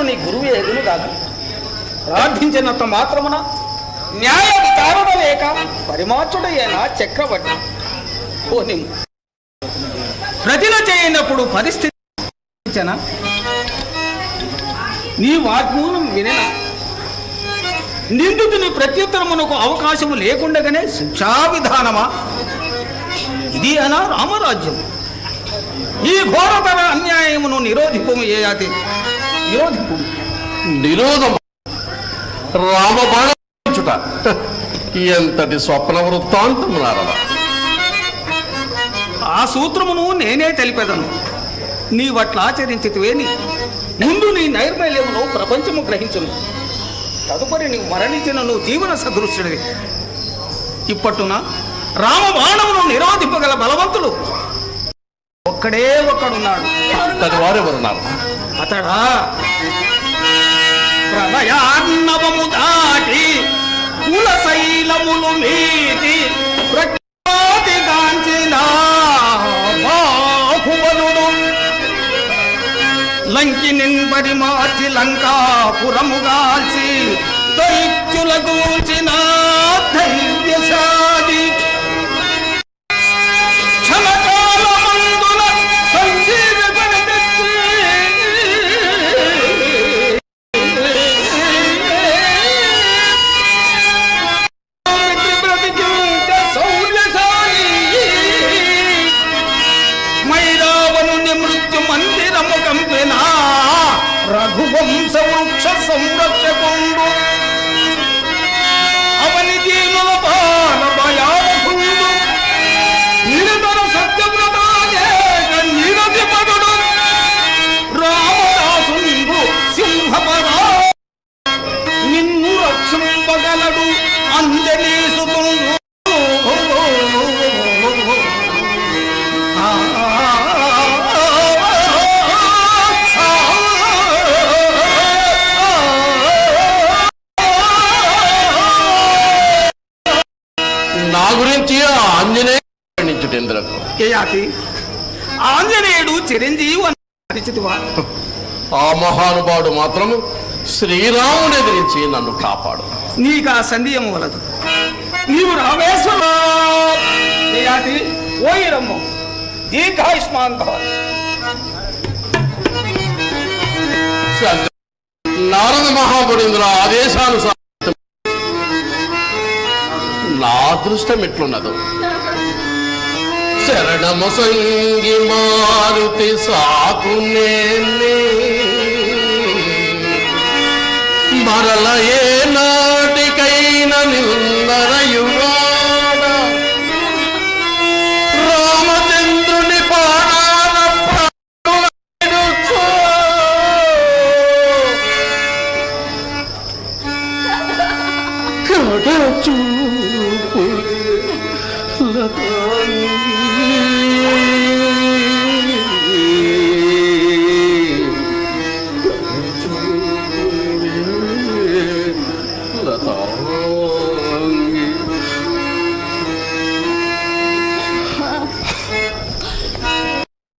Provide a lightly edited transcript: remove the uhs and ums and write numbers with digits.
నీ గురువు ఎదును కాదు. ప్రార్థించినంత మాత్రమున న్యాయ విచారణ లేక పరిమార్చుడైన చక్రవర్తి పోని ప్రతిన చేయనప్పుడు పరిస్థితి నీ వాగ్మూలం విన నిందితుని ప్రత్యుత్తరమునకు అవకాశము లేకుండగానే శిక్షా విధానమా? ఇది అలా రామరాజ్యం. ఈ ఘోరతర అన్యాయమును నిరోధింపము ఏయాతి నిరోధం రామబాణచుట ఎంతటి స్వప్న వృత్తాంతం నారద. ఆ సూత్రమును నేనే తెలిపెదను. నీ వట్ల ఆచరించితివేని ముందు నీ నైర్మల్యమును ప్రపంచము గ్రహించును. తదుపరి నీవు మరణించిన నువ్వు జీవన సదృష్టివి. ఇప్పట్టున రామబాణమును నిరోధింపగల బలవంతుడు ఒక్కడే ఒక్కడున్నాడు. వారెవరున్నారు? అతడా ప్రళయాన్నవము దాటి కులశైలములు మీటి ప్రఖ్యాతిగాంచిన బాహుబలుడు లంకినిన్ పరిమార్చి లంకాపురముగాల్చి దైత్యుల గూల్చిన ధైర్యశాలి రఘువంశ వృక్ష సంరక్షకుండు అవని దీనుల పాల భయావకుండు నిరంతర సత్యవ్రతాయేక నిరతిపదుడు రామదాసుండు సింహపరా నిన్ను రక్షింపగలడు అంజనీసుతుండు. ఆంజనేయుడు చిరంజీవి పరిచితివా? ఆ మహానుభావుడు మాత్రము శ్రీరాముని ఎదిరించి నన్ను కాపాడు. నీకు ఆ సందేహం వలదు. నీవు రామేశ్వరి ఓయిరమ్మ దీర్ఘాయుష్మాన్ భవ. నారద మహామునీంద్ర ఆదేశానుసారం నా అదృష్టం ఎట్లున్నదో. శరణము సంగి మారుతి సాకునే మరల ఏ నాటికైన నిన్నరయు